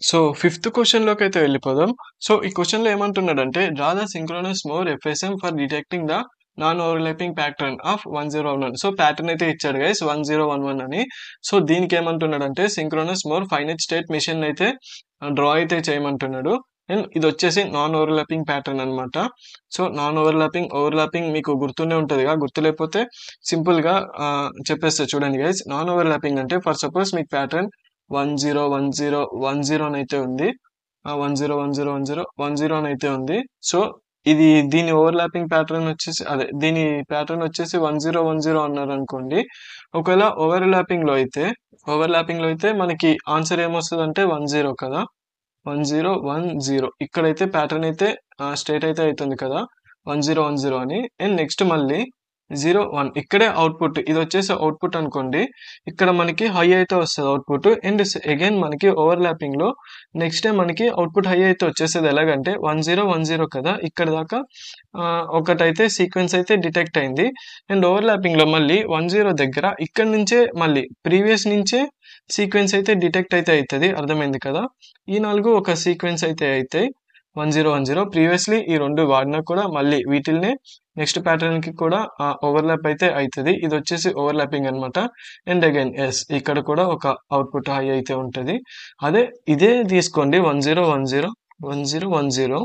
So, fifth క్వెషన్‌లోకైతే వెళ్ళిపోదాం. So, ఈ క్వెషన్‌లో ఏమంటున్నాడంటే, draw the synchronous Moore FSM for detecting the non overlapping pattern of 1011. So, pattern అయితే ఇచ్చాడు గైస్ 1011 అని. సో, దీనికేమంటున్నాడంటే, సింక్రోనస్ మోర్ ఫైనైట్ స్టేట్ మెషిన్‌నైతే డ్రా అయితే చేయమంటున్నాడు. అండ్ ఇదొచ్చేసి నాన్ ఓవర్‌లాపింగ్ ప్యాటర్న్ అనమాట. సో, నాన్ ఓవర్‌లాపింగ్ మీకు గుర్తుండే ఉంటదిగా. గుర్తు లేకపోతే సింపుల్‌గా చెప్పేస్తా చూడండి గైస్. నాన్ ఓవర్‌లాపింగ్ అంటే ఫర్ సపోజ్ మీకు ప్యాటర్న్ 101010 అనైతే ఉంది. 101010 అనైతే ఉంది. సో, దీని ఓవర్‌లాపింగ్ ప్యాటర్న్ వచ్చేసి దీని ప్యాటర్న్ వచ్చేసి 1010 అన్నారనుకోండి. ఒకవేళ ఓవర్‌లాపింగ్‌లో అయితే మనకి ఆన్సర్ ఏమొస్తదంటే 10 కదా! 1010 ఇక్కడైతే ప్యాటర్న్ అయితే స్ట్రెయిట్ అయితే అయితుంది కదా! 1010 అని. అండ్ నెక్స్ట్ మళ్ళీ 01 ఇక్కడే అవుట్‌పుట్ ఇదొచ్చేసి అవుట్‌పుట్ అనుకోండి. ఇక్కడ మనకి హై అయితే వస్తది అవుట్‌పుట్. అండ్ అగైన్ మనకి ఓవర్‌లాపింగ్‌లో నెక్స్ట్ టైమ్ మనకి అవుట్‌పుట్ హై అయితే వచ్చేస్తది. ఎలాగంటే 1010 కదా! ఇక్కడి దాకా ఒకటైతే సీక్వెన్స్ అయితే డిటెక్ట్ అయింది. అండ్ ఓవర్‌లాపింగ్‌లో మళ్ళీ 10 దగ్గర ఇక్కడి నుంచే మళ్ళీ ప్రీవియస్ నుంచే సీక్వెన్స్ అయితే డిటెక్ట్ అయితే అయితది. అర్థమైంది కదా! ఈ 4 ఒక సీక్వెన్స్ అయితే అయితాయి. 1010 ప్రీవియస్‌లీ ఈ 2 వాడినా కూడా మళ్ళీ వీటిల్నే నెక్స్ట్ ప్యాటర్న్‌కి కూడా ఓవర్‌లాప్ అయితే అయితది. ఇదొచ్చేసి ఓవర్‌లాపింగ్ అన్నమాట. అండ్ అగైన్ ఇక్కడ కూడా ఒక అవుట్‌పుట్ హై అయితే ఉంటది. ఇదే తీసుకోండి 1010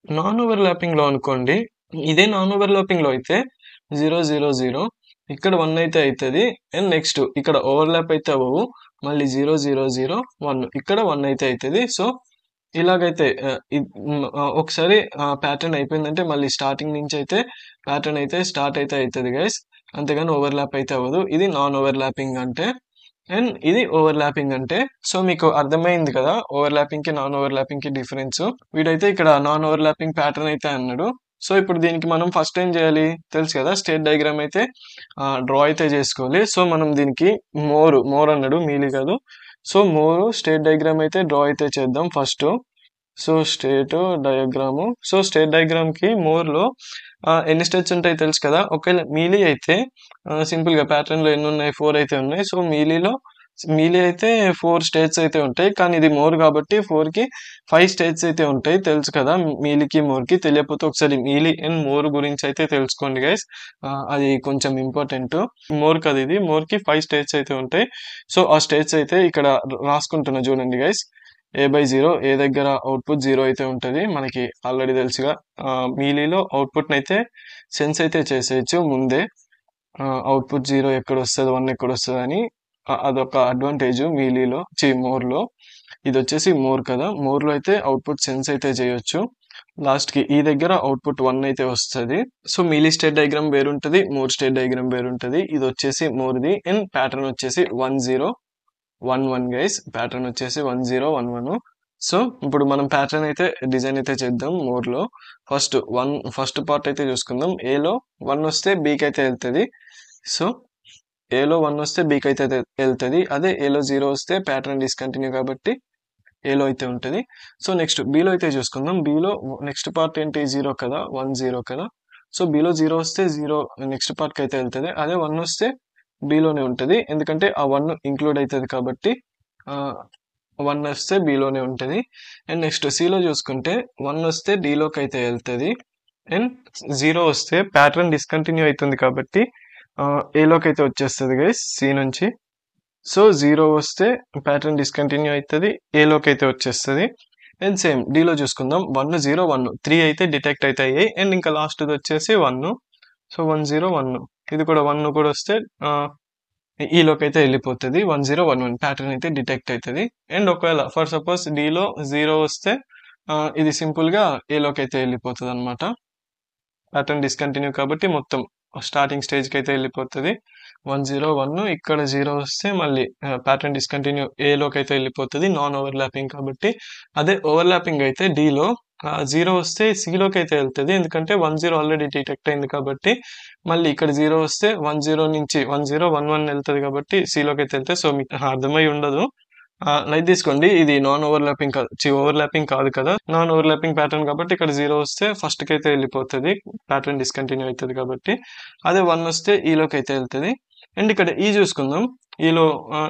నాన్ ఓవర్‌లాపింగ్‌లో అనుకోండి. ఇదే నాన్ ఓవర్‌లాపింగ్‌లో అయితే 000 ఇక్కడ 1 అయితే అయితది. అండ్ నెక్స్ట్ ఇక్కడ ఓవర్‌లాప్ అయితే అవ్వవు. మళ్ళీ 0001 ఇక్కడ 1 అయితే అయితది. సో, ఇలాగైతే ఒకసారి ప్యాటర్న్ అయిపోయిందంటే మళ్ళీ స్టార్టింగ్ నుంచయితే ప్యాటర్న్ అయితే స్టార్ట్ అయితే అయితది గైస్. అంతేగాని ఓవర్‌లాప్ అయితే అవ్వదు. ఇది నాన్ ఓవర్‌లాపింగ్ అంటే. అండ్ ఇది ఓవర్‌లాపింగ్ అంటే. సో, మీకు అర్థమైంది కదా! ఓవర్‌లాపింగ్‌కి, నాన్ ఓవర్‌లాపింగ్‌కి డిఫరెన్సు. వీడైతే ఇక్కడ నాన్ ఓవర్‌లాపింగ్ ప్యాటర్న్ అయితే అన్నాడు. సో, ఇప్పుడు దీనికి మనం ఫస్ట్ ఏం జేయాలి? తెలుసు కదా! స్టేట్ డయాగ్రామ్ అయితే డ్రా అయితే జేసుకోవాలి. సో, మనం దీనికి మోర్ అన్నాడు మీలీ కాదు. సో, స్టేట్ డయాగ్రామ్ అయితే డ్రా అయితే చేద్దాం ఫస్టు. సో, స్టేట్ డయాగ్రామ్‌కి మోర్‌లో ఎన్ని స్టెప్స్ ఉంటాయో తెలుసు కదా! ఒకవేళ మీలీ అయితే సింపుల్‌గా ప్యాటర్న్‌లో ఎన్నున్నాయి? 4 అయితే ఉన్నాయి. సో, మీలీ అయితే 4 స్టేట్స్ అయితే ఉంటాయి. కానీ ఇది మోర్ కాబట్టి 4కి 5 స్టేట్స్ అయితే ఉంటాయి. తెలుసు కదా! మీలీకి, మోర్‌కి. తెలియకపోతే ఒకసారి మీలీ అండ్ మోర్ గురించి అయితే తెలుసుకోండి గైస్. అది కొంచెం ఇంపార్టెంటు. మోర్ కాదు ఇది. మోర్‌కి 5 స్టేట్స్ అయితే ఉంటాయి. సో, ఆ స్టేట్స్ అయితే ఇక్కడ రాసుకుంటున్నా చూడండి గైస్. A/0 ఏ దగ్గర అవుట్‌పుట్ 0 అయితే ఉంటది. మనకి ఆల్రెడీ తెలుసుగా. మీలీలో అవుట్‌పుట్‌నైతే సెన్స్ అయితే చేసేయొచ్చు ముందే. అవుట్‌పుట్ 0 ఎక్కడొస్తది, 1 ఎక్కడొస్తదని. అదొక అడ్వాంటేజు మోర్‌లో. ఇదొచ్చేసి మోర్ కదా! మోర్‌లో అయితే అవుట్‌పుట్ సెన్స్ అయితే చేయొచ్చు. లాస్ట్‌కి ఈ దగ్గర అవుట్‌పుట్ 1 అయితే వస్తది. సో, మీలీ స్టేట్ డయాగ్రామ్ వేరుంటది. మోర్ స్టేట్ డయాగ్రామ్ వేరుంటది. ఇదొచ్చేసి మోర్‌ది అండ్ ప్యాటర్న్ వచ్చేసి 1011 గైస్. ప్యాటర్న్ వచ్చేసి 1011. సో, ఇప్పుడు మనం ప్యాటర్న్ అయితే డిజైన్ అయితే చేద్దాం మోర్‌లో. ఫస్ట్ పార్ట్ అయితే చూసుకుందాం. ఏలో 1 వస్తే బీకి అయితే ఎళ్తది. సో, ఏలో 1 వస్తే బీకి అయితే ఎళ్తది. అదే ఏలో 0 వస్తే ప్యాటర్న్ డిస్కంటిన్యూ కాబట్టి ఏలో అయితే ఉంటది. సో, నెక్స్ట్ బీలో అయితే చూసుకుందాం. బీలో నెక్స్ట్ పార్ట్ ఏంటి 0 కదా! 10 కదా! సో, బీలో 0 వస్తే 0 నెక్స్ట్ పార్ట్‌కి అయితే ఎళ్తది. అదే 1 వస్తే బీలోనే ఉంటది. ఎందుకంటే ఆ 1 ఇంక్లూడ్ అయితది కాబట్టి 1 వస్తే బీలోనే ఉంటది. అండ్ నెక్స్ట్ సీలో చూసుకుంటే 1 వస్తే డీలోకి అయితే ఎళ్తది. అండ్ 0 వస్తే ప్యాటర్న్ డిస్కంటిన్యూ అయితుంది కాబట్టి ఏలోకి అయితే వచ్చేస్తది గైస్ సి నుంచి. సో, 0 వస్తే ప్యాటర్న్ డిస్కంటిన్యూ అయితది. ఏలోకి అయితే వచ్చేస్తది. అండ్ సేమ్ డీలో చూసుకుందాం. 1, 0, 1 3 అయితే డిటెక్ట్ అయితే అయ్యాయి. అండ్ ఇంకా లాస్ట్‌దొచ్చేసి 1. సో, 1, 0, 1 ఇది కూడా 1 కూడా వస్తే ఈలోకైతే ఎళ్ళిపోతది. 1011 ప్యాటర్న్ అయితే డిటెక్ట్ అయితది. అండ్ ఒకవేళ ఫర్ సపోజ్ డీలో 0 వస్తే ఇది సింపుల్‌గా ఏలోకైతే ఎళ్ళిపోతదనమాట. ప్యాటర్న్ డిస్కంటిన్యూ కాబట్టి మొత్తం స్టార్టింగ్ స్టేజ్‌కైతే ఎళ్ళిపోతది. 101 ఇక్కడ 0 వస్తే మళ్ళీ ప్యాటర్న్ డిస్కంటిన్యూ ఏలోకైతే ఎళ్ళిపోతది. నాన్ ఓవర్‌లాపింగ్ కాబట్టి. అదే ఓవర్‌లాపింగ్ అయితే డీలో 0 వస్తే సిలోకైతే ఎళ్తది. ఎందుకంటే 10 ఆల్రెడీ డిటెక్ట్ అయింది కాబట్టి. మళ్ళీ ఇక్కడ 0 వస్తే 10 నుంచి 1011 ఎళ్తది కాబట్టి సిలోకైతే ఎళ్తది. సో, మీకు అర్థమై ఉండదు. లైట్ తీసుకోండి. ఇది నాన్ ఓవర్‌లాపింగ్ కాదు. ఓవర్‌లాపింగ్ కాదు కదా! నాన్ ఓవర్‌లాపింగ్ ప్యాటర్న్ కాబట్టి ఇక్కడ 0 వస్తే ఫస్ట్‌కైతే ఎళ్ళిపోతది. ప్యాటర్న్ డిస్కంటిన్యూ అయితది కాబట్టి. అదే 1 వస్తే ఈలోకైతే ఎళ్తది. అండ్ ఇక్కడ చూసుకుందాం. ఈలో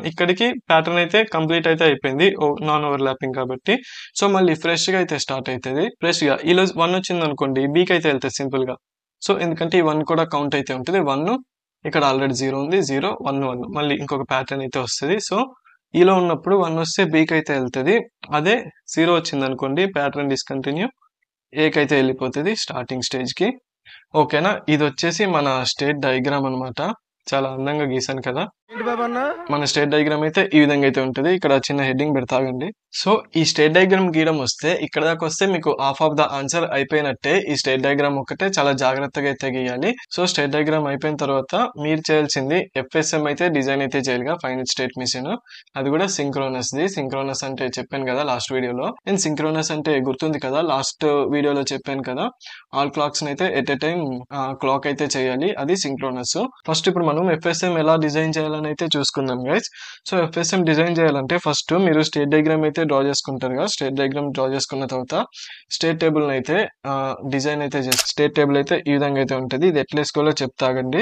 ఇక్కడికి ప్యాటర్న్ అయితే కంప్లీట్ అయితే అయిపోయింది. నాన్ ఓవర్‌లాపింగ్ కాబట్టి. సో, మళ్ళీ ఫ్రెష్‌గా అయితే స్టార్ట్ అయితది. ఫ్రెష్‌గా ఈలో 1 వచ్చిందనుకోండి బీకి అయితే ఎళ్తది సింపుల్‌గా. సో, ఎందుకంటే ఈ 1 కూడా కౌంట్ అయితే ఉంటది. 1 ఇక్కడ ఆల్రెడీ 0 ఉంది. 0, 1, 1 మళ్ళీ ఇంకొక ప్యాటర్న్ అయితే వస్తది. సో, ఈలో ఉన్నప్పుడు 1 వస్తే బీకి అయితే ఎళ్తది. అదే 0 వచ్చిందనుకోండి ప్యాటర్న్ డిస్కంటిన్యూ ఏకైతే ఎళ్ళిపోతది స్టార్టింగ్ స్టేజ్‌కి. ఓకేనా? ఇదొచ్చేసి మన స్టేట్ డయాగ్రామ్ అన్నమాట. చాలా అందంగా గీశాను కదా! ఏంటి బాబన్న మన స్టేట్ డయాగ్రామ్ అయితే ఈ విధంగా అయితే ఉంటది. ఇక్కడ చిన్న హెడ్డింగ్ పెడతా ఆగండి. సో, ఈ స్టేట్ డయాగ్రామ్ గీయడం వస్తే ఇక్కడ దాకా వస్తే మీకు హాఫ్ ఆఫ్ ద ఆన్సర్ అయిపోయినట్టే. ఈ స్టేట్ డయాగ్రామ్ ఒక్కటే చాలా జాగ్రత్తగా అయితే గీయాలి. సో, స్టేట్ డయాగ్రామ్ అయిపోయిన తర్వాత మీరు చేయాల్సింది ఎఫ్ఎస్ఎం అయితే డిజైన్ అయితే చేయాలిగా ఫైనైట్ స్టేట్ మెషిన్. అది కూడా సింక్రోనస్‌ది. సింక్రోనస్ అంటే చెప్పాను కదా లాస్ట్ వీడియోలో. నేను సింక్రోనస్ అంటే గుర్తుంది కదా లాస్ట్ వీడియోలో చెప్పాను కదా. ఆల్ క్లాక్స్‌ని అయితే ఎట్ ఎ టైమ్ క్లాక్ అయితే చేయాలి. అది సింక్రోనస్. ఫస్ట్ ఇప్పుడు మనం ఎఫ్ఎస్ఎం ఎలా డిజైన్ చేయాలని అయితే చూసుకుందాం గైస్. సో, ఎఫ్ఎస్ఎం డిజైన్ చేయాలంటే ఫస్ట్ మీరు స్టేట్ డయాగ్రామ్ అయితే డ్రా చేసుకుంటారుగా. స్టేట్ డయాగ్రామ్ డ్రా చేసుకున్న తర్వాత స్టేట్ టేబుల్‌ని అయితే డిజైన్ అయితే స్టేట్ టేబుల్ అయితే ఈ విధంగా అయితే ఉంటది. ఇది ఎట్లా ఏసుకోవాలో చెప్తా ఆగండి.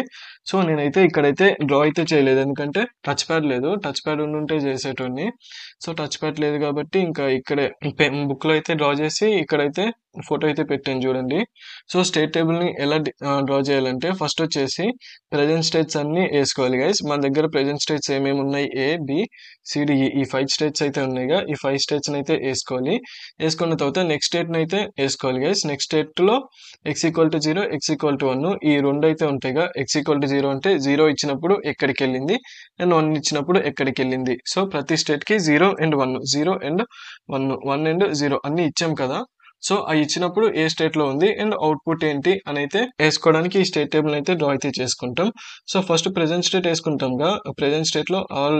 సో, నేనైతే ఇక్కడైతే డ్రా అయితే చేయలేదు. ఎందుకంటే టచ్ ప్యాడ్ లేదు. టచ్ ప్యాడ్ ఉండుంటే చేసేటోడిని. సో, టచ్ ప్యాడ్ లేదు కాబట్టి ఇంకా ఇక్కడే బుక్‌లో అయితే డ్రా చేసి ఇక్కడైతే ఫోటో అయితే పెట్టాను చూడండి. సో, స్టేట్ టేబుల్‌ని ఎలా డ్రా చేయాలంటే ఫస్ట్ వచ్చేసి ప్రెజెంట్ స్టేట్స్ అన్నీ ఏసుకోవాలి గైస్. మన దగ్గర ప్రెజెంట్ స్టేట్స్ ఏమేమి ఉన్నాయి ఏ, బి, సి, డి, ఈ 5 స్టేట్స్ అయితే ఉన్నాయిగా. ఈ 5 స్టేట్స్‌ని అయితే ఏసుకోవాలి. ఏసుకున్న తర్వాత నెక్స్ట్ స్టేట్‌ని అయితే ఏసుకోవాలి గైస్. నెక్స్ట్ స్టేట్‌లో x=0, x=1 ఈ 2 అయితే ఉంటాయిగా. x=0 అంటే 0 ఇచ్చినప్పుడు ఎక్కడికెళ్ళింది అండ్ 1 ఇచ్చినప్పుడు ఎక్కడికెళ్ళింది. సో, ప్రతి స్టేట్‌కి 0 అండ్ 1, 0 అండ్ 1, 1 అండ్ 0 అన్నీ ఇచ్చాం కదా! సో, అయి ఇచ్చినప్పుడు ఏ స్టేట్‌లో ఉంది అండ్ అవుట్‌పుట్ ఏంటి అనైతే ఏసుకోవడానికి ఈ స్టేట్ టేబుల్‌ని అయితే డ్రా అయితే చేసుకుంటాం. సో, ఫస్ట్ ప్రెజెంట్ స్టేట్ ఏసుకుంటాంగా. ప్రెజెంట్ స్టేట్‌లో ఆల్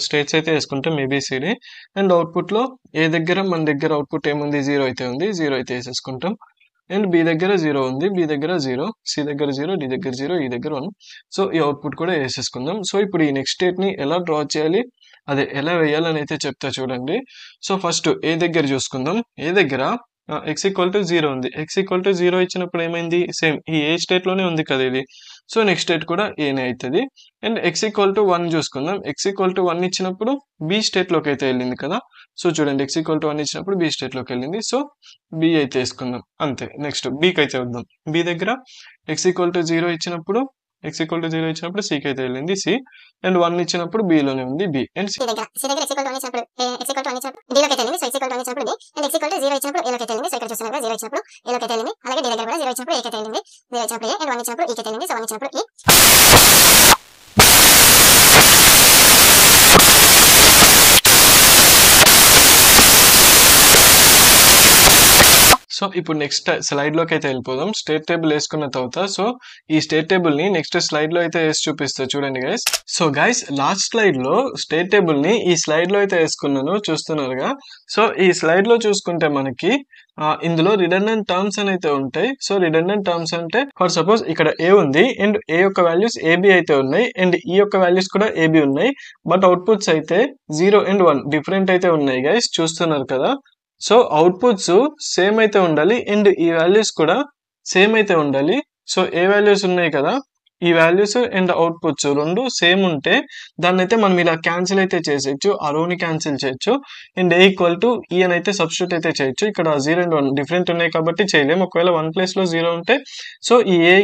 స్టేట్స్ అయితే ఏసుకుంటాం ఏబీసీడీ అండ్ అవుట్‌పుట్‌లో ఏ దగ్గర మన దగ్గర అవుట్‌పుట్ ఏముంది 0 అయితే ఉంది. 0 అయితే ఏసేసుకుంటాం. అండ్ బి దగ్గర 0 ఉంది. బి దగ్గర 0, సి దగ్గర 0, డి దగ్గర 0, ఈ దగ్గర 1. సో, ఈ అవుట్‌పుట్ కూడా ఏసేసుకుందాం. సో, ఇప్పుడు ఈ నెక్స్ట్ స్టేట్‌ని ఎలా డ్రా చేయాలి? అదే ఎలా వేయాలని అయితే చెప్తా చూడండి. సో, ఫస్ట్ ఏ దగ్గర చూసుకుందాం. ఏ దగ్గర x=0 ఉంది. x=0 ఇచ్చినప్పుడు ఏమైంది? సేమ్ ఈ ఏ స్టేట్‌లోనే ఉంది కదా ఇది. సో, నెక్స్ట్ స్టేట్ కూడా ఏనే అయితది. అండ్ x=1 చూసుకుందాం. x=1 ఇచ్చినప్పుడు బి స్టేట్‌లోకి అయితే ఎళ్ళింది కదా! సో, చూడండి x=1 ఇచ్చినప్పుడు బి స్టేట్‌లోకి ఎళ్ళింది. సో, బి అయితే ఏసుకుందాం. అంతే. నెక్స్ట్ బికైతే వద్దాం. బి దగ్గర x=0 ఇచ్చినప్పుడు సికి అయితే ఎళ్ళింది సి. అండ్ 1 ఇచ్చినప్పుడు బిలోనే ఉంది బి. అండ్ సి దగ్గర x=1 ఇచ్చినప్పుడు x=1 ఇచ్చినప్పుడు d లోకి అయితే వెళ్ళింది. సో x=1 ఇచ్చినప్పుడు d అండ్ x=0 ఇచ్చినప్పుడు a లోకి అయితే వెళ్ళింది. సో ఇక్కడ చూస్తున్నారు కదా 0 ఇచ్చినప్పుడు a లోకి అయితే వెళ్ళింది. అలాగే d దగ్గర కూడా 0 ఇచ్చినప్పుడు a కి అయితే వెళ్ళింది. 0 ఇచ్చినప్పుడు a అండ్ 1 ఇచ్చినప్పుడు e కి అయితే వెళ్ళింది. సో 1 ఇచ్చినప్పుడు e. సో, ఇప్పుడు నెక్స్ట్ స్లైడ్‌లోకి అయితే వెళ్ళిపోదాం. స్టేట్ టేబుల్ ఏసుకున్న తర్వాత సో, ఈ స్టేట్ టేబుల్‌ని నెక్స్ట్ స్లైడ్‌లో అయితే ఏసి చూపిస్తా చూడండి గైస్. సో, గైస్ లాస్ట్ స్లైడ్‌లో స్టేట్ టేబుల్‌ని ఈ స్లైడ్‌లో అయితే ఏసుకున్నాను చూస్తున్నారుగా. సో, ఈ స్లైడ్‌లో చూసుకుంటే మనకి ఇందులో రిడన్డెంట్ టర్మ్స్ అని అయితే ఉంటాయి. సో, రిడన్డెంట్ టర్మ్స్ అంటే ఫర్ సపోజ్ ఇక్కడ ఏ ఉంది అండ్ ఏ యొక్క వాల్యూస్ ఏబీ అయితే ఉన్నాయి అండ్ ఈ యొక్క వాల్యూస్ కూడా ఏబీ ఉన్నాయి. బట్ అవుట్‌పుట్స్ అయితే 0 అండ్ 1 డిఫరెంట్ అయితే ఉన్నాయి గైస్ చూస్తున్నారు కదా! సో, అవుట్‌పుట్స్ సేమ్ అయితే ఉండాలి అండ్ ఈ వాల్యూస్ కూడా సేమ్ అయితే ఉండాలి. సో, ఏ వాల్యూస్ ఉన్నాయి కదా! ఈ వాల్యూస్ అండ్ అవుట్‌పుట్స్ 2 సేమ్ ఉంటే దాన్నైతే మనం ఇలా క్యాన్సిల్ అయితే చేసేయొచ్చు. ఆ రోని క్యాన్సిల్ చేయొచ్చు. అండ్ ఏ అని అయితే సబ్స్టిట్యూట్ అయితే చేయొచ్చు. ఇక్కడ 0 అండ్ 1 డిఫరెంట్ ఉన్నాయి కాబట్టి చేయలేం. ఒకవేళ 1 ప్లేస్‌లో 0 ఉంటే సో, ఈ ఏ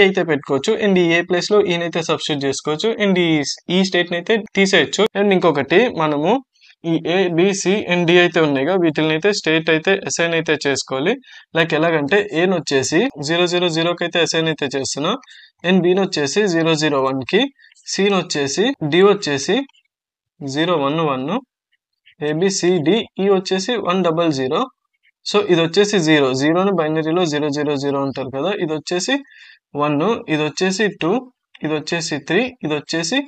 అయితే పెట్టుకోవచ్చు. అండ్ ఈ ఏ ప్లేస్‌లో ఈనైతే సబ్స్టిట్యూట్ చేసుకోవచ్చు. అండ్ ఈ స్టేట్‌నైతే తీసేయొచ్చు. అండ్ ఇంకొకటి మనము ఈ ఏ, బి, సి అండ్ డి అయితే ఉన్నాయిగా వీటిల్నైతే స్టేట్ అయితే అసైన్ అయితే చేసుకోవాలి. లైక్ ఎలాగంటే ఏనొచ్చేసి 000కి అయితే అసైన్ అయితే చేస్తున్నా. అండ్ బినొచ్చేసి 001కి, సినొచ్చేసి డి వచ్చేసి 011, ఏబిసిడి ఈ వచ్చేసి 100. సో, ఇదొచ్చేసి 0. 0ని బైనరీలో 000 అంటారు కదా! ఇదొచ్చేసి 1, ఇదొచ్చేసి 2, ఇదొచ్చేసి 3, ఇదొచ్చేసి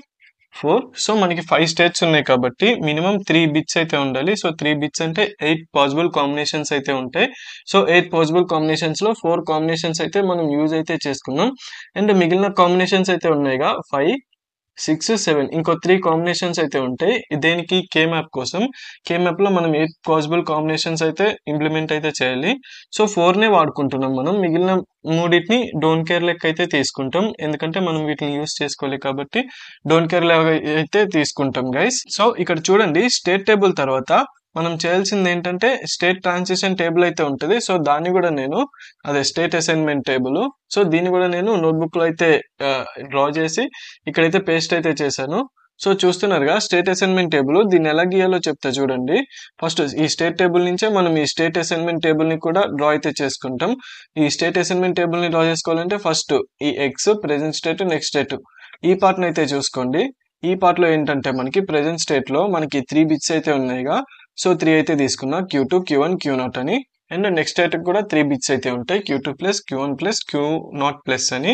4. సో, మనకి 5 స్టేట్స్ ఉన్నాయి కాబట్టి మినిమమ్ 3 బిట్స్ అయితే ఉండాలి. సో, 3 బిట్స్ అంటే 8 పాసిబుల్ కాంబినేషన్స్ అయితే ఉంటాయి. సో, 8 పాసిబుల్ కాంబినేషన్స్‌లో 4 కాంబినేషన్స్ అయితే మనం యూజ్ అయితే చేసుకున్నాం. అండ్ మిగిలిన కాంబినేషన్స్ అయితే ఉన్నాయిగా 5, 6, 7 ఇంకో 3 కాంబినేషన్స్ అయితే ఉంటాయి. దేనికి కే మ్యాప్ కోసం. కే మ్యాప్‌లో మనం 8 పాసిబుల్ కాంబినేషన్స్ అయితే ఇంప్లిమెంట్ అయితే చేయాలి. సో 4నే వాడుకుంటున్నాం మనం. మిగిలిన మూడిటిని డోంట్ కేర్ లెక్క అయితే తీసుకుంటాం. ఎందుకంటే మనం వీటిని యూజ్ చేసుకోవాలి కాబట్టి డోంట్ కేర్ లాగా అయితే తీసుకుంటాం గైస్. సో ఇక్కడ చూడండి స్టేట్ టేబుల్ తర్వాత మనం చేయాల్సింది ఏంటంటే స్టేట్ ట్రాన్సిషన్ టేబుల్ అయితే ఉంటది. సో దాన్ని కూడా నేను అదే స్టేట్ అసైన్మెంట్ టేబుల్. సో దీన్ని కూడా నేను నోట్‌బుక్‌లో అయితే డ్రా చేసి ఇక్కడైతే పేస్ట్ అయితే చేశాను. సో చూస్తున్నారుగా స్టేట్ అసైన్మెంట్ టేబుల్. దీన్ని ఎలా గీయాలో చెప్తా చూడండి. ఫస్ట్ ఈ స్టేట్ టేబుల్ నుంచే మనం ఈ స్టేట్ అసైన్మెంట్ టేబుల్‌ని కూడా డ్రా అయితే చేసుకుంటాం. ఈ స్టేట్ అసైన్మెంట్ టేబుల్‌ని డ్రా చేసుకోవాలంటే ఫస్ట్ ఈ X, present state, next state ఈ పార్ట్‌ని అయితే చూసుకోండి. ఈ పార్ట్‌లో ఏంటంటే మనకి ప్రెజెంట్ స్టేట్‌లో మనకి 3 బిట్స్ అయితే ఉన్నాయిగా. సో 3 అయితే తీసుకున్నా Q2, Q1, Q0 అని. అండ్ నెక్స్ట్ స్టేట్‌కి కూడా 3 బిట్స్ అయితే ఉంటాయి. Q2 plus, Q1 plus, Q0 plus అని.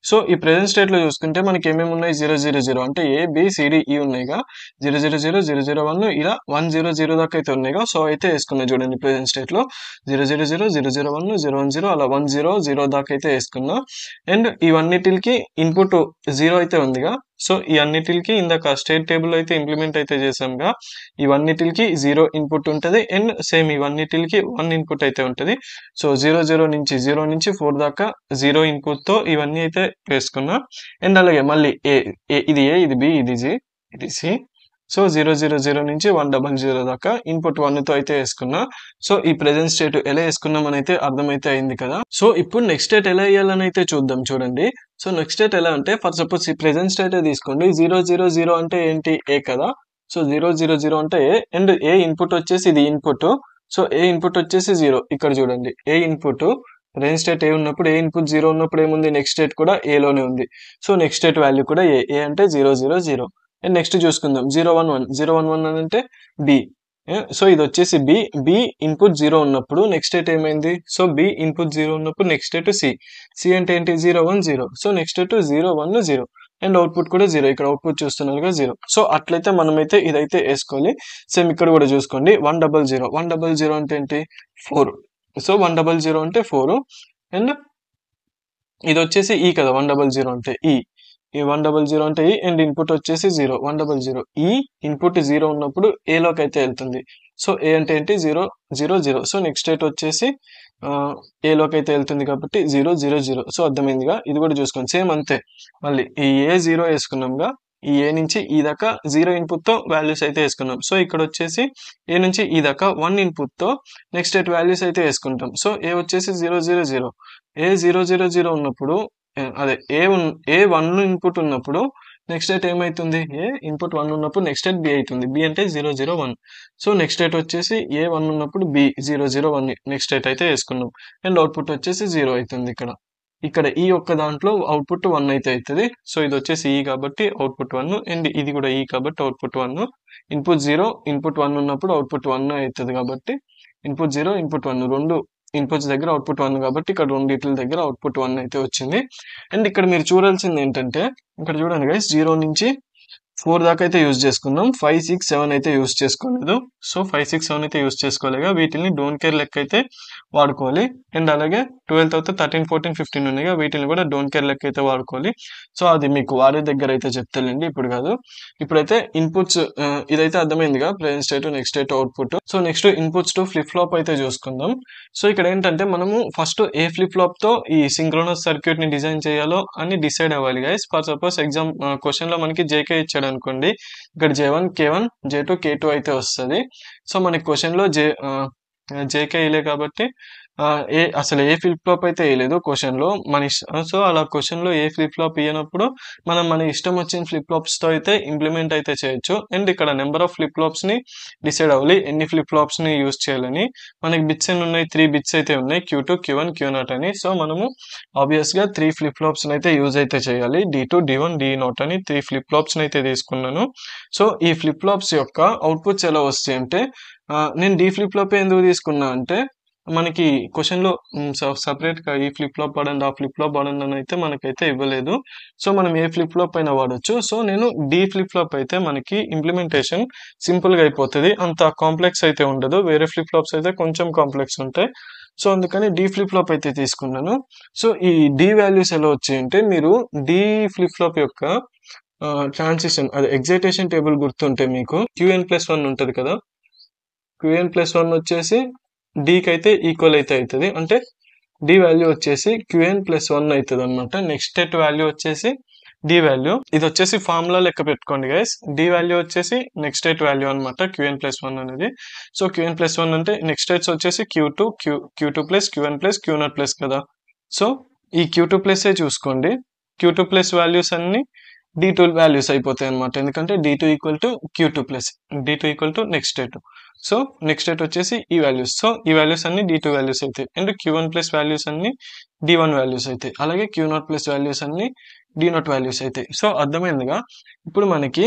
సో ఈ ప్రెజెంట్ స్టేట్‌లో చూసుకుంటే మనకి ఏమేమి ఉన్నాయి 0, 0, 0 అంటే A, B, C, D, E ఉన్నాయిగా. 0, 0, 0, 0, 0, 1 ఇలా 1, 0, 0 దాకా అయితే ఉన్నాయిగా. సో అయితే వేసుకున్నా చూడండి ప్రెజెంట్ స్టేట్‌లో 0, 0, 0, 0, 0, 1, 0, 1, 0 అలా 1, 0, 0 దాకా అయితే వేసుకున్నా. అండ్ ఇవన్నిటికి ఇన్పుట్ 0 అయితే ఉందిగా. సో ఈ అన్నిటికి ఇందాక స్టేట్ టేబుల్ అయితే ఇంప్లిమెంట్ అయితే చేసాంగా. ఇవన్నిటికి 0 ఇన్పుట్ ఉంటది. అండ్ సేమ్ ఇవన్నిటికి 1 ఇన్పుట్ అయితే ఉంటది. సో 0, 0 నుంచి 4 దాకా 0 ఇన్పుట్‌తో ఇవన్నీ అయితే వేసుకున్నా. అండ్ అలాగే మళ్ళీ ఇది A, ఇది B, ఇది G, ఇది C. సో 0, 0, 0 నుంచి 100 దాకా ఇన్పుట్ 1తో అయితే వేసుకున్నా. సో ఈ ప్రెజెంట్ స్టేట్ ఎలా వేసుకున్నామని అయితే అర్థమైతే అయింది కదా. సో ఇప్పుడు నెక్స్ట్ స్టేట్ ఎలా వేయాలని అయితే చూద్దాం చూడండి. సో నెక్స్ట్ స్టేట్ ఎలా అంటే ఫర్ సపోజ్ ఈ ప్రెజెంట్ స్టేట్ తీసుకోండి. 0, 0, 0 అంటే ఏంటి ఏ కదా. సో 0, 0, 0 అంటే ఏ. అండ్ ఏ ఇన్పుట్ వచ్చేసి ఇది ఇన్పుట్. సో ఏ ఇన్పుట్ వచ్చేసి 0. ఇక్కడ చూడండి ఏ ఇన్పుట్ ప్రెజెంట్ స్టేట్ ఏ ఉన్నప్పుడు ఏ ఇన్పుట్ 0 ఉన్నప్పుడు ఏముంది నెక్స్ట్ స్టేట్ కూడా ఏలోనే ఉంది. సో నెక్స్ట్ స్టేట్ వాల్యూ కూడా ఏ అంటే 0, 0, 0. అండ్ నెక్స్ట్ చూసుకుందాం 0, 1, 1. 0, 1, 1 అంటే బి. సో ఇది వచ్చేసి బి ఇన్పుట్ 0 ఉన్నప్పుడు నెక్స్ట్ స్టేట్ ఏమైంది. సో బి ఇన్పుట్ 0 ఉన్నప్పుడు నెక్స్ట్ స్టేట్ సి అంటే ఏంటి 0, 1, 0. So next state 0, 1, 0. And output కూడా 0. ఇక్కడ అవుట్పుట్ చూస్తున్నారుగా 0. సో అట్లయితే మనమైతే ఇదైతే వేసుకోవాలి. సేమ్ ఇక్కడ కూడా చూసుకోండి 100. 100 అంటే ఏంటి 4. సో 100 అంటే 4. అండ్ ఇది వచ్చేసి ఈ కదా 100 అంటే ఈ 100 అంటే ఈ. అండ్ ఇన్పుట్ వచ్చేసి 0. 100 ఈ ఇన్పుట్ 0 ఉన్నప్పుడు ఏలోకి అయితే వెళ్తుంది. సో ఏ అంటే ఏంటి 0, 0, 0. సో నెక్స్ట్ స్టేట్ వచ్చేసి ఏలోకి అయితే వెళ్తుంది కాబట్టి 0, 0, 0. సో అర్థమైందిగా. ఇది కూడా చూసుకోండి సేమ్ అంతే. మళ్ళీ ఈ ఏ 0 వేసుకున్నాంగా. ఈ ఏ నుంచి ఈ దాకా 0 ఇన్పుట్‌తో వాల్యూస్ అయితే వేసుకున్నాం. సో ఇక్కడ వచ్చేసి ఏ నుంచి ఈ దాకా 1 ఇన్పుట్‌తో నెక్స్ట్ స్టేట్ వాల్యూస్ అయితే వేసుకుంటాం. సో ఏ వచ్చేసి 0, 0, 0. ఏ 0, 0, 0 ఉన్నప్పుడు అదే ఏ 1 ఇన్పుట్ ఉన్నప్పుడు నెక్స్ట్ స్టేట్ ఏమైతుంది ఏ ఇన్పుట్ 1 ఉన్నప్పుడు నెక్స్ట్ స్టేట్ బి అవుతుంది. బి అంటే 0, 0, 1. సో నెక్స్ట్ స్టేట్ వచ్చేసి ఏ 1 ఉన్నప్పుడు బి 0, 0, 1 నెక్స్ట్ స్టేట్ అయితే వేసుకున్నాం. అండ్ అవుట్పుట్ వచ్చేసి 0 అవుతుంది ఇక్కడ ఈ ఒక్క దాంట్లో అవుట్పుట్ 1 అయితే అవుతుంది. సో ఇది వచ్చేసి ఈ కాబట్టి అవుట్పుట్ 1. అండ్ ఇది కూడా ఈ కాబట్టి అవుట్పుట్ 1. ఇన్పుట్ 0 ఇన్పుట్ 1 ఉన్నప్పుడు అవుట్పుట్ 1 అవుతుంది కాబట్టి ఇన్పుట్ 0 ఇన్పుట్ 1 రెండు ఇన్పుట్స్ దగ్గర అవుట్పుట్ 1 కాబట్టి ఇక్కడ రెండిట్ల దగ్గర అవుట్పుట్ 1 అయితే వచ్చింది. అండ్ ఇక్కడ మీరు చూడాల్సింది ఏంటంటే ఇక్కడ చూడండి గైస్ 0 నుంచి 4 దాకా అయితే యూజ్ చేసుకుందాం. 5, 6, 7 అయితే యూజ్ చేసుకోలేదు. సో 5, 6, 7 అయితే యూజ్ చేసుకోలేగా. వీటిని డోంట్ కేర్ లెక్క అయితే వాడుకోవాలి. అండ్ అలాగే 12 తర్వాత 13, 14, 15 ఉన్నాయిగా. వీటిని కూడా డోంట్ కేర్ లెక్క అయితే వాడుకోవాలి. సో అది మీకు వాడే దగ్గర అయితే చెప్తానండి ఇప్పుడు కాదు. ఇప్పుడైతే ఇన్పుట్స్ ఇదైతే అర్థమైందిగా present state next state output. So next inputs to flip flop అయితే చూసుకుందాం. సో ఇక్కడ ఏంటంటే మనము ఫస్ట్ ఏ ఫ్లిప్ ఫ్లాప్ తో ఈ సింక్రోనస్ సర్క్యూట్ ని డిజైన్ చేయాలో అని డిసైడ్ అవ్వాలి guys. For suppose exam question లో మనకి జేకే ఇచ్చాడు అనుకోండి. ఇక్కడ J1, K1, J2, K2 అయితే వస్తుంది. సో మనకి క్వశ్చన్ లో జేకే ఇలే కాబట్టి అసలు ఏ ఫ్లిప్ ఫ్లాప్ అయితే వేయలేదు క్వశ్చన్ లో మన సో అలా క్వశ్చన్ లో ఏ ఫ్లిప్ ఫ్లాప్ ఇవ్వనప్పుడు మనం మన ఇష్టం వచ్చిన ఫ్లిప్ ఫ్లాప్స్ తో అయితే ఇంప్లిమెంట్ అయితే చేయొచ్చు. అండ్ ఇక్కడ నెంబర్ ఆఫ్ ఫ్లిప్ ఫ్లాప్స్ ని డిసైడ్ అవ్వాలి ఎన్ని ఫ్లిప్ ఫ్లాప్స్ ని యూజ్ చేయాలని. మనకి బిట్స్ ఎన్ని ఉన్నాయి 3 బిట్స్ అయితే ఉన్నాయి Q2, Q1, Q0 అని. సో మనము ఆబ్వియస్ గా 3 ఫ్లిప్ ఫ్లాప్స్ అయితే యూజ్ అయితే చేయాలి. D2, D1, D0 అని 3 ఫ్లిప్ ఫ్లాప్స్ అయితే తీసుకున్నాను. సో ఈ ఫ్లిప్ ఫ్లాప్స్ యొక్క అవుట్పుట్స్ ఎలా వస్తాయి అంటే నేను D ఫ్లిప్ ఫ్లాప్ ఎందుకు తీసుకున్నా అంటే మనకి క్వశ్చన్ లో సపరేట్ గా ఈ ఫ్లిప్ ఫ్లాప్ వాడండి ఆ ఫ్లిప్ ఫ్లాప్ వాడండి అని అయితే మనకైతే ఇవ్వలేదు. సో మనం ఏ ఫ్లిప్ ఫ్లాప్ అయినా వాడొచ్చు. సో నేను డి ఫ్లిప్ ఫ్లాప్ అయితే మనకి ఇంప్లిమెంటేషన్ సింపుల్ గా అయిపోతుంది. అంత కాంప్లెక్స్ అయితే ఉండదు. వేరే ఫ్లిప్ ఫ్లాప్స్ అయితే కొంచెం కాంప్లెక్స్ ఉంటాయి. సో అందుకని డి ఫ్లిప్ ఫ్లాప్ అయితే తీసుకున్నాను. సో ఈ డి వాల్యూస్ ఎలా వచ్చాయంటే మీరు డి ఫ్లిప్ ఫ్లాప్ యొక్క ట్రాన్సిషన్ అదే ఎగ్జైటేషన్ టేబుల్ గుర్తుంటే మీకు Qn+1 ఉంటది కదా! Qn+1 వచ్చేసి Dకి అయితే ఈక్వల్ అయితే అవుతది. అంటే D వాల్యూ వచ్చేసి Qn+1 అవుతదన్నమాట. నెక్స్ట్ స్టేట్ వాల్యూ వచ్చేసి D వాల్యూ. ఇది వచ్చేసి ఫార్ములా లెక్క పెట్టుకోండి గైస్. D వాల్యూ వచ్చేసి నెక్స్ట్ స్టేట్ వాల్యూ అన్నమాట Qn+1 అనేది. సో Qn+1 అంటే నెక్స్ట్ స్టేట్స్ వచ్చేసి Q2 Q2+Qn+, Q0+ కదా! సో ఈ Q2+ చూసుకోండి. Q2+ వాల్యూస్ అన్ని D2 వాల్యూస్ అయిపోతాయి అన్నమాట. ఎందుకంటే D2 equal to Q2+, D2 equal to next state. So next state వచ్చేసి ఈ వాల్యూస్. సో ఈ వాల్యూస్ అన్ని D2 వాల్యూస్ అవుతాయి. అండ్ Q1+ వాల్యూస్ అన్ని D1 వాల్యూస్ అవుతాయి. అలాగే Q0+ వాల్యూస్ అన్ని D0 వాల్యూస్ అవుతాయి. సో అర్థమైందిగా. ఇప్పుడు మనకి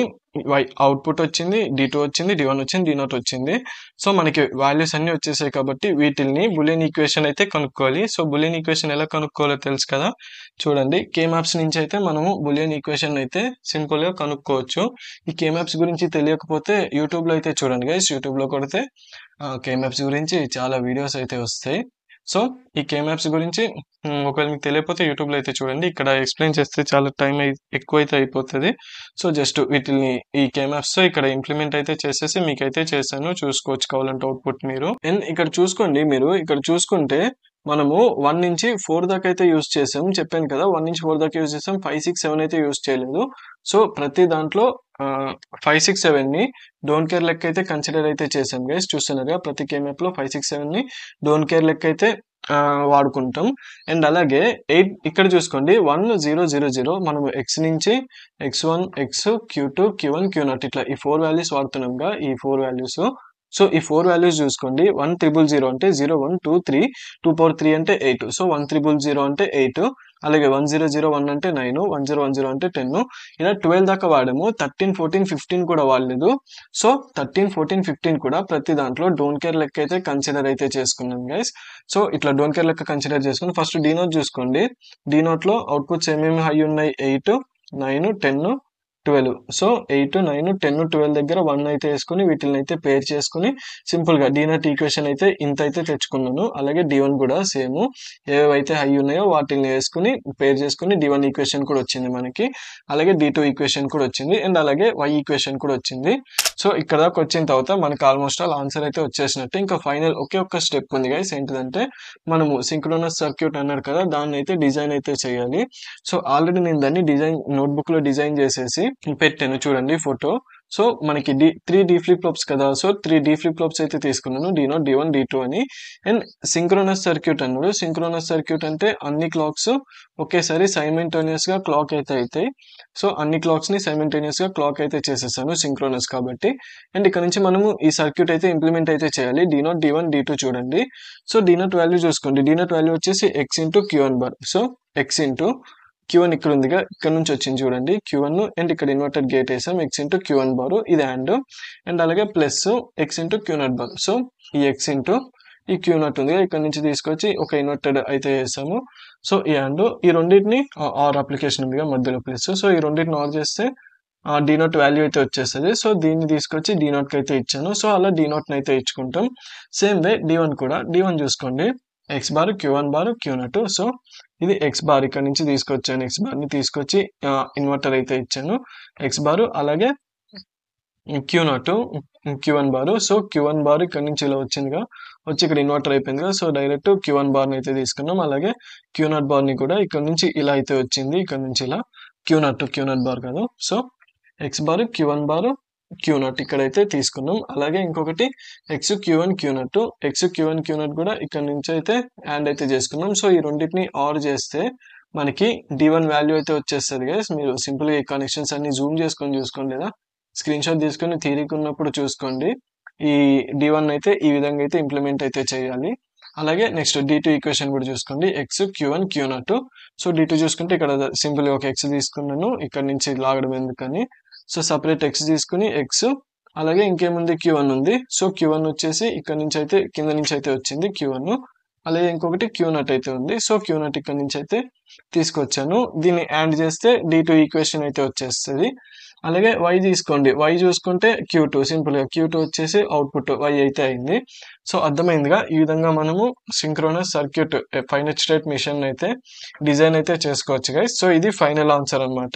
అవుట్పుట్ వచ్చింది, D2 వచ్చింది, D1 వచ్చింది, D0 వచ్చింది. సో మనకి వాల్యూస్ అన్ని వచ్చేసాయి కాబట్టి వీటిల్ని బూలియన్ ఈక్వేషన్ అయితే కనుక్కోవాలి. సో బూలియన్ ఈక్వేషన్ ఎలా కనుక్కోవాలో తెలుసు కదా! చూడండి, K-మ్యాప్స్ నుంచి అయితే మనము బూలియన్ ఈక్వేషన్ అయితే సింపుల్ గా కనుక్కోవచ్చు. ఈ K-మ్యాప్స్ గురించి తెలియకపోతే యూట్యూబ్ లో అయితే చూడండి గైస్. యూట్యూబ్ లో కొడితే K-మ్యాప్స్ గురించి చాలా వీడియోస్ అయితే వస్తాయి. సో ఈ K-మ్యాప్స్ గురించి ఒకవేళ మీకు తెలియకపోతే యూట్యూబ్ లో అయితే చూడండి. ఇక్కడ ఎక్స్ప్లెయిన్ చేస్తే చాలా టైం ఎక్కువ అయితే అయిపోతుంది. సో జస్ట్ వీటిని ఈ K-మ్యాప్స్ తో ఇక్కడ ఇంప్లిమెంట్ అయితే చేసేసి మీకైతే చేశాను. చూసుకోవచ్చు కావాలంటే అవుట్పుట్ మీరు. అండ్ ఇక్కడ చూసుకోండి, మీరు ఇక్కడ చూసుకుంటే మనము 1 నుంచి 4 దాకా అయితే యూజ్ చేసాం. చెప్పాను కదా, 1 నుంచి 4 దాకా యూజ్ చేసాం. 5, 6, 7 అయితే యూజ్ చేయలేదు. సో ప్రతి దాంట్లో 5, 6, 7 ని డోంట్ కేర్ లెక్క అయితే కన్సిడర్ అయితే చేసాం గైస్. చూస్తున్నారుగా, ప్రతి K-మ్యాప్ లో 5, 6, 7 ని డోంట్ కేర్ లెక్క అయితే వాడుకుంటాం. అండ్ అలాగే 8 ఇక్కడ చూసుకోండి, 1, 0, 0, 0 మనము x నుంచి x1, x, Q2, Q1, Q0 ఇట్లా ఈ 4 వాల్యూస్ వాడుతున్నాంగా. ఈ 4 వాల్యూస్. సో ఈ 4 వాల్యూస్ చూసుకోండి. 1 0 0 అంటే 0, 1, 2, 3, 2 power 3 అంటే 8. సో 1 0 0 అంటే 8. అలాగే 1 0 0 1 అంటే 9, 1 0 1 0 అంటే 10. ఇలా 12 దాకా వాడాము. 13, 14, 15 కూడా వాడలేదు. సో 13, 14, 15 కూడా ప్రతి దాంట్లో డోంట్ కేర్ లెక్క అయితే కన్సిడర్ అయితే చేసుకున్నాం గైస్. సో ఇట్లా డోంట్ కేర్ లెక్క కన్సిడర్ చేసుకుని ఫస్ట్ D0 చూసుకోండి. D0 లో అవుట్పుట్స్ ఏమేమి హై ఉన్నాయి? 8, 9, 10, 12. సో 8, 9, 10, 12 దగ్గర 1 అయితే వేసుకుని వీటిని అయితే పేర్ చేసుకుని సింపుల్ గా D0 ఈక్వేషన్ అయితే ఇంత అయితే తెచ్చుకున్నాను. అలాగే D1 కూడా సేమ్ ఏవైతే హై ఉన్నాయో వాటిని వేసుకుని పేర్ చేసుకుని D1 ఈక్వేషన్ కూడా వచ్చింది మనకి. అలాగే D2 ఈక్వేషన్ కూడా వచ్చింది. అండ్ అలాగే Y ఈక్వేషన్ కూడా వచ్చింది. సో ఇక్కడ దాకా వచ్చిన తర్వాత మనకి ఆల్మోస్ట్ ఆల్ ఆన్సర్ అయితే వచ్చేసినట్టు. ఇంకా ఫైనల్ ఒకే ఒక్క స్టెప్ ఉంది గైస్. ఏంటిదంటే మనము సింక్రోనస్ సర్క్యూట్ అన్నారు కదా, దాన్ని అయితే డిజైన్ అయితే చేయాలి. సో ఆల్రెడీ నేను దాన్ని డిజైన్ నోట్బుక్ లో డిజైన్ చేసేసి పెట్టాను. చూడండి ఫోటో. సో మనకి 3 D ఫ్లిప్ ఫ్లాప్స్ కదా. సో 3 D ఫ్లిప్ ఫ్లాప్స్ అయితే తీసుకున్నాను. D0, D1, D2 అని. అండ్ సింక్రోనస్ సర్క్యూట్ అన్నాడు. సింక్రోనస్ సర్క్యూట్ అంటే అన్ని క్లాక్స్ ఒకేసారి సైమల్టేనియస్ గా క్లాక్ అయితే అవుతాయి. సో అన్ని క్లాక్స్ ని సైమల్టేనియస్ గా క్లాక్ అయితే చేసేసాను సింక్రోనస్ కాబట్టి. అండ్ ఇక్కడ నుంచి మనము ఈ సర్క్యూట్ అయితే ఇంప్లిమెంట్ అయితే చేయాలి. D0, D1, D2 చూడండి. సో D0 వాల్యూ చూసుకోండి. D0 వాల్యూ వచ్చేసి x into Q1 bar. So x into Q1 ఇక్కడ ఉందిగా, ఇక్కడ నుంచి వచ్చింది చూడండి Q1. అండ్ ఇక్కడ ఇన్వర్టెడ్ గేట్ వేసాం. x ఇంటూ Q1 బారు ఇది అండ్ అలాగే plus x into Q0 bar. So ఈ x ఇంటూ ఈ Q0 ఉందిగా, ఇక్కడ నుంచి తీసుకొచ్చి ఒక ఇన్వర్టెడ్ అయితే వేసాము. సో ఈ ఈ రెండింటిని ఆర్ అప్లికేషన్ ఉందిగా మధ్యలో ప్లస్. సో ఈ రెండింటిని ఆర్ చేస్తే D0 వాల్యూ అయితే వచ్చేస్తుంది. సో దీన్ని తీసుకొచ్చి D0 కి అయితే ఇచ్చాను. సో అలా D0 ని అయితే ఇచ్చుకుంటాం. సేమ్ వే D1 కూడా. D1 చూసుకోండి, x bar, Q1 bar, Q0. So ఇది x బార్ ఇక్కడ నుంచి తీసుకొచ్చాను. x బార్ ని తీసుకొచ్చి ఇన్వర్టర్ అయితే ఇచ్చాను. x బార్ అలాగే Q0, Q1 bar. So Q1 bar ఇక్కడ నుంచి ఇలా వచ్చిందిగా, వచ్చి ఇక్కడ ఇన్వర్టర్ అయిపోయిందిగా. సో డైరెక్ట్ Q1 బార్ ని అయితే తీసుకున్నాం. అలాగే Q0 బార్ ని కూడా ఇక్కడ నుంచి ఇలా అయితే వచ్చింది. ఇక్కడ నుంచి ఇలా Q0 బార్ కాదు. So x bar, Q1 bar, Q0 ఇక్కడైతే తీసుకున్నాం. అలాగే ఇంకొకటి x Q1 Q0, x Q1 Q0 కూడా ఇక్కడ నుంచి అయితే యాడ్ అయితే చేసుకున్నాం. సో ఈ రెండింటిని ఆర్ చేస్తే మనకి D1 వాల్యూ అయితే వచ్చేస్తుంది గైస్. మీరు సింపుల్ గా ఈ కనెక్షన్స్ అన్ని జూమ్ చేసుకొని చూసుకోండి, లేదా స్క్రీన్ షాట్ తీసుకొని థియరీకి ఉన్నప్పుడు చూసుకోండి. ఈ D1 అయితే ఈ విధంగా అయితే ఇంప్లిమెంట్ అయితే చేయాలి. అలాగే నెక్స్ట్ D2 ఈక్వేషన్ కూడా చూసుకోండి. x Q1 Q0. So D2 చూసుకుంటే ఇక్కడ సింపుల్ గా ఒక x తీసుకున్నాను. ఇక్కడ నుంచి లాగడం ఎందుకని. సో సపరేట్ x తీసుకుని x, అలాగే ఇంకేముంది Q1 ఉంది. సో Q1 వచ్చేసి ఇక్కడ నుంచి అయితే కింద నుంచి అయితే వచ్చింది Q1. అలాగే ఇంకొకటి Q0 అయితే ఉంది. సో Q0 ఇక్కడ నుంచి అయితే తీసుకొచ్చాను. దీన్ని యాడ్ చేస్తే D2 ఈక్వేషన్ అయితే వచ్చేస్తుంది. అలాగే y తీసుకోండి. y చూసుకుంటే Q2 సింపుల్‌గా Q2 వచ్చేసి అవుట్‌పుట్ y అయితే అయింది. సో, అర్థమైందిగా. ఈ విధంగా మనము synchronous circuit finite state machine అయితే డిజైన్ అయితే చేసుకోవచ్చు గైస్. సో, ఇది ఫైనల్ ఆన్సర్ అన్నమాట.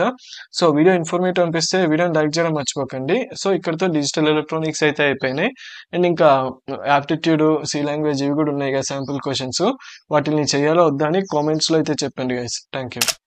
సో, వీడియో ఇన్ఫర్మేటివ్ అనిపిస్తే వీడియోని లైక్ చేయడం మర్చిపోకండి. సో, ఇక్కడితో డిజిటల్ ఎలక్ట్రానిక్స్ అయితే అయిపోయినాయి. అండ్ ఇంకా యాప్టిట్యూడ్, సి లాంగ్వేజ్ ఇవి కూడా ఉన్నాయి కదా శాంపుల్ క్వెషన్స్. వాటిని చేయాలా వద్దా అని కామెంట్స్‌లో అయితే చెప్పండి గైస్. Thank you.